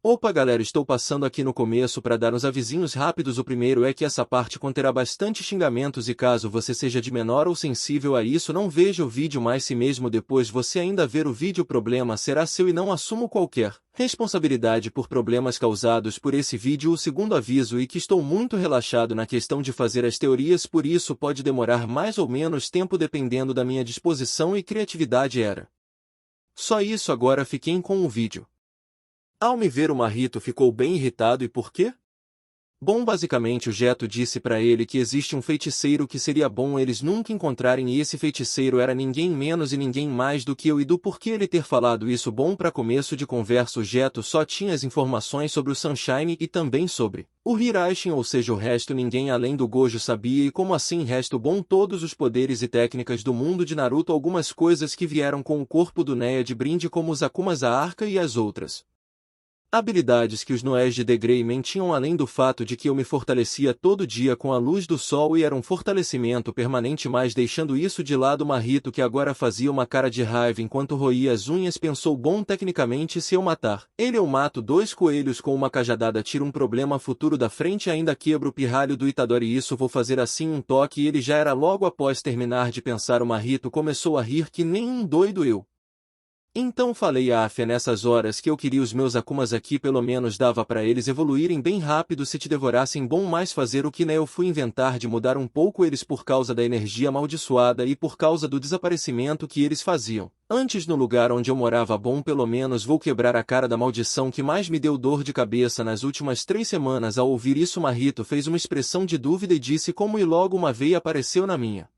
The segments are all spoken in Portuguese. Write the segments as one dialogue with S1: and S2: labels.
S1: Opa galera, estou passando aqui no começo para dar uns avisinhos rápidos. O primeiro é que essa parte conterá bastante xingamentos e caso você seja de menor ou sensível a isso, não veja o vídeo, mas se mesmo depois você ainda ver o vídeo, o problema será seu e não assumo qualquer responsabilidade por problemas causados por esse vídeo. O segundo aviso é que estou muito relaxado na questão de fazer as teorias, por isso pode demorar mais ou menos tempo dependendo da minha disposição e criatividade. Era só isso, agora fiquem com o vídeo. Ao me ver, o Marrito ficou bem irritado. E por quê? Bom, basicamente o Geto disse para ele que existe um feiticeiro que seria bom eles nunca encontrarem e esse feiticeiro era ninguém menos e ninguém mais do que eu. E do porquê ele ter falado isso? Bom, para começo de conversa o Geto só tinha as informações sobre o Sunshine e também sobre o Hiraishin, ou seja, o resto ninguém além do Gojo sabia. E como assim resto? Bom, todos os poderes e técnicas do mundo de Naruto, algumas coisas que vieram com o corpo do Neia de brinde como os Akumas, a Arca e as outras habilidades que os Noés de The Greymon tinham, além do fato de que eu me fortalecia todo dia com a luz do sol e era um fortalecimento permanente. Mas deixando isso de lado, Marrito, que agora fazia uma cara de raiva enquanto roía as unhas, pensou: bom, tecnicamente se eu matar ele eu mato dois coelhos com uma cajadada, tiro um problema futuro da frente, ainda quebro o pirralho do Itadori. Isso vou fazer assim um toque e ele já era. Logo após terminar de pensar, o Marrito começou a rir que nem um doido. Eu então falei a Afia nessas horas que eu queria os meus Akumas aqui, pelo menos dava para eles evoluírem bem rápido se te devorassem. Bom, mas fazer o que, né? Eu fui inventar de mudar um pouco eles por causa da energia amaldiçoada e por causa do desaparecimento que eles faziam antes no lugar onde eu morava. Bom, pelo menos vou quebrar a cara da maldição que mais me deu dor de cabeça nas últimas 3 semanas. Ao ouvir isso, Marrito fez uma expressão de dúvida e disse como, e logo uma veia apareceu na minha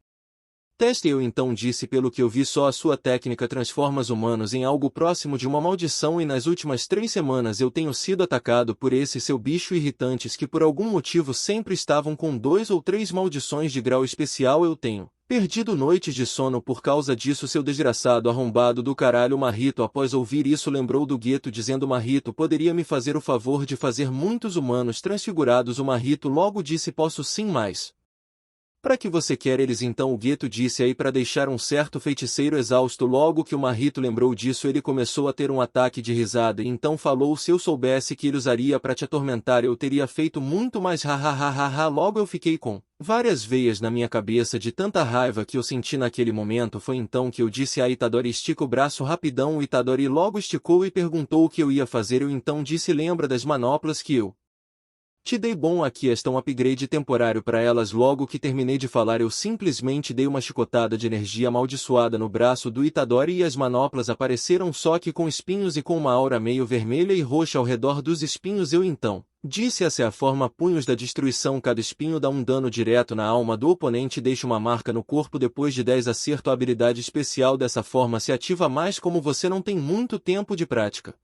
S1: teste. Eu então disse: pelo que eu vi, só a sua técnica transforma os humanos em algo próximo de uma maldição e nas últimas 3 semanas eu tenho sido atacado por esse seu bicho irritantes que por algum motivo sempre estavam com 2 ou 3 maldições de grau especial. Eu tenho perdido noites de sono por causa disso, seu desgraçado arrombado do caralho. Marrito, após ouvir isso, lembrou do Geto dizendo: Marrito, poderia me fazer o favor de fazer muitos humanos transfigurados? O Marrito logo disse: posso sim, mas para que você quer eles então? O Geto disse: aí para deixar um certo feiticeiro exausto. Logo que o Marrito lembrou disso, ele começou a ter um ataque de risada e então falou: se eu soubesse que ele usaria para te atormentar, eu teria feito muito mais, hahaha. Logo eu fiquei com várias veias na minha cabeça de tanta raiva que eu senti naquele momento. Foi então que eu disse a Itadori: estica o braço rapidão. O Itadori logo esticou e perguntou o que eu ia fazer. Eu então disse: lembra das manoplas que eu te dei? Bom, aqui está um upgrade temporário para elas. Logo que terminei de falar, eu simplesmente dei uma chicotada de energia amaldiçoada no braço do Itadori e as manoplas apareceram, só que com espinhos e com uma aura meio vermelha e roxa ao redor dos espinhos. Eu então disse: essa é a forma Punhos da Destruição. Cada espinho dá um dano direto na alma do oponente e deixa uma marca no corpo. Depois de 10 acertos, a habilidade especial dessa forma se ativa, mas como você não tem muito tempo de prática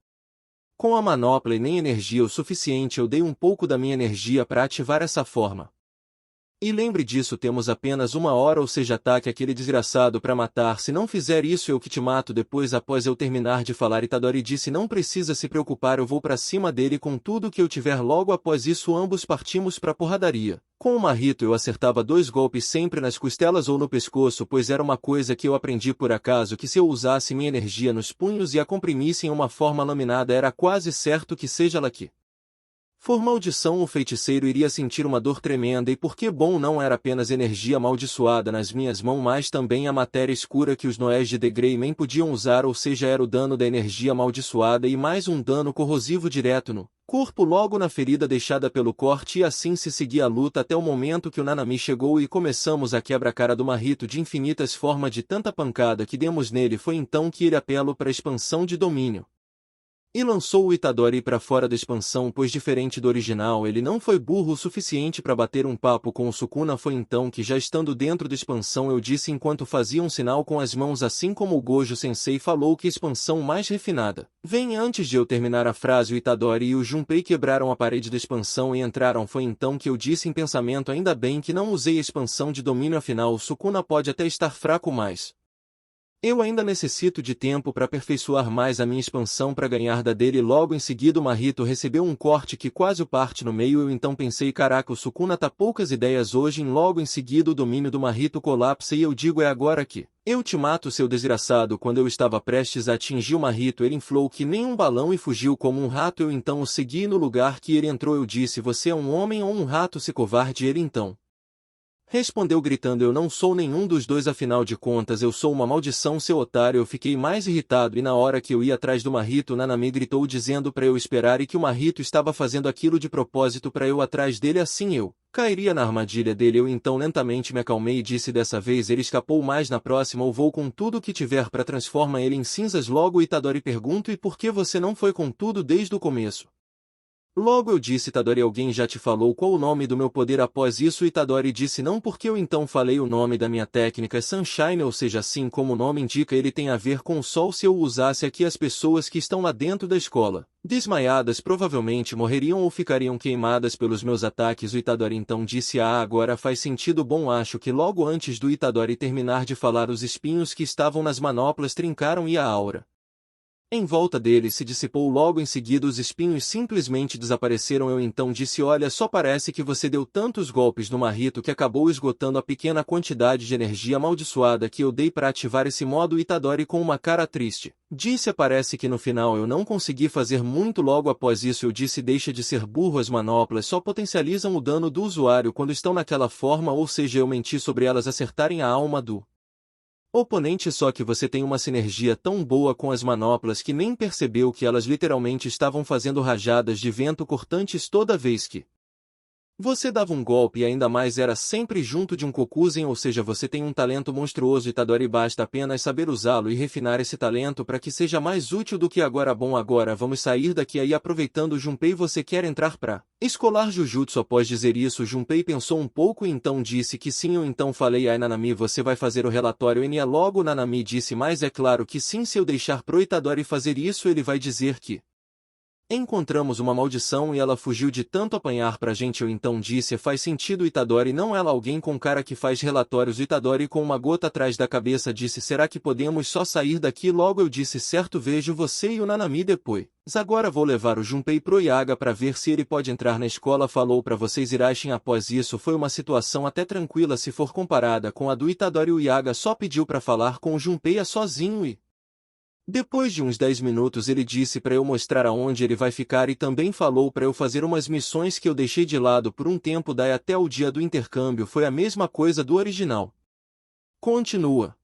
S1: com a manopla e nem energia o suficiente, eu dei um pouco da minha energia para ativar essa forma. E lembre disso, temos apenas 1 hora, ou seja, ataque aquele desgraçado para matar. Se não fizer isso, eu que te mato. Depois, após eu terminar de falar, Itadori disse: não precisa se preocupar, eu vou para cima dele com tudo que eu tiver. Logo após isso, ambos partimos para porradaria. Com o Marrito eu acertava 2 golpes sempre nas costelas ou no pescoço, pois era uma coisa que eu aprendi por acaso, que se eu usasse minha energia nos punhos e a comprimisse em uma forma laminada, era quase certo que seja lá que for maldição, o feiticeiro iria sentir uma dor tremenda. E porque bom, não era apenas energia amaldiçoada nas minhas mãos, mas também a matéria escura que os Noés de The Greymon podiam usar, ou seja, era o dano da energia amaldiçoada e mais um dano corrosivo direto no corpo, logo na ferida deixada pelo corte. E assim se seguia a luta até o momento que o Nanami chegou e começamos a quebra-cara do Marrito de infinitas formas. De tanta pancada que demos nele, foi então que ele apelou para a expansão de domínio e lançou o Itadori para fora da expansão, pois diferente do original, ele não foi burro o suficiente para bater um papo com o Sukuna. Foi então que, já estando dentro da expansão, eu disse enquanto fazia um sinal com as mãos, assim como o Gojo Sensei falou, que expansão mais refinada vem. Antes de eu terminar a frase, o Itadori e o Junpei quebraram a parede da expansão e entraram. Foi então que eu disse em pensamento: ainda bem que não usei a expansão de domínio, afinal o Sukuna pode até estar fraco, mas Eu ainda necessito de tempo para aperfeiçoar mais a minha expansão para ganhar da dele. Logo em seguida o Mahito recebeu um corte que quase o parte no meio. Eu então pensei, caraca, o Sukuna tá poucas ideias hoje. Logo em seguida o domínio do Mahito colapsa e eu digo, é agora que eu te mato, seu desgraçado. Quando eu estava prestes a atingir o Mahito, ele inflou que nem um balão e fugiu como um rato. Eu então o segui no lugar que ele entrou. Eu disse, você é um homem ou um rato, se covarde? Ele então respondeu gritando, eu não sou nenhum dos dois, afinal de contas eu sou uma maldição, seu otário. Eu fiquei mais irritado e na hora que eu ia atrás do Mahito, Nanami gritou dizendo para eu esperar e que o Mahito estava fazendo aquilo de propósito para eu atrás dele, assim eu cairia na armadilha dele. Eu então lentamente me acalmei e disse, dessa vez ele escapou, mas na próxima eu vou com tudo que tiver para transformar ele em cinzas. Logo Itadori pergunta, e por que você não foi com tudo desde o começo? Logo eu disse, Itadori, alguém já te falou qual o nome do meu poder? Após isso Itadori disse, não, porque eu então falei o nome da minha técnica, Sunshine, ou seja, assim como o nome indica, ele tem a ver com o sol. Se eu o usasse aqui, as pessoas que estão lá dentro da escola, desmaiadas, provavelmente morreriam ou ficariam queimadas pelos meus ataques. O Itadori então disse, agora faz sentido. Bom, acho que logo antes do Itadori terminar de falar, os espinhos que estavam nas manoplas trincaram e a aura em volta dele se dissipou. Logo em seguida os espinhos simplesmente desapareceram. Eu então disse, olha só, parece que você deu tantos golpes no Mahito que acabou esgotando a pequena quantidade de energia amaldiçoada que eu dei para ativar esse modo. Itadori com uma cara triste disse, parece que no final eu não consegui fazer muito. Logo após isso eu disse, deixa de ser burro, as manoplas só potencializam o dano do usuário quando estão naquela forma, ou seja, eu menti sobre elas acertarem a alma do oponente, só que você tem uma sinergia tão boa com as manoplas que nem percebeu que elas literalmente estavam fazendo rajadas de vento cortantes toda vez que você dava um golpe, e ainda mais era sempre junto de um Kokuzen, ou seja, você tem um talento monstruoso, Itadori, basta apenas saber usá-lo e refinar esse talento para que seja mais útil do que agora. Bom, agora vamos sair daqui. Aí aproveitando, Junpei, você quer entrar pra escolar Jujutsu? Após dizer isso, Junpei pensou um pouco e então disse que sim. Eu então falei, ai Nanami, você vai fazer o relatório? Enia. Logo Nanami disse, mas é claro que sim, se eu deixar pro Itadori fazer isso ele vai dizer que encontramos uma maldição e ela fugiu de tanto apanhar pra gente. Eu então disse, faz sentido, Itadori, não ela alguém com cara que faz relatórios? Itadori com uma gota atrás da cabeça disse, será que podemos só sair daqui? Logo eu disse, certo, vejo você e o Nanami depois. Agora vou levar o Junpei pro Yaga para ver se ele pode entrar na escola. Falou para vocês, Irashin. Após isso foi uma situação até tranquila se for comparada com a do Itadori. O Yaga só pediu para falar com o Junpei sozinho e depois de uns 10 minutos ele disse para eu mostrar aonde ele vai ficar e também falou para eu fazer umas missões que eu deixei de lado por um tempo. Daí até o dia do intercâmbio foi a mesma coisa do original. Continua.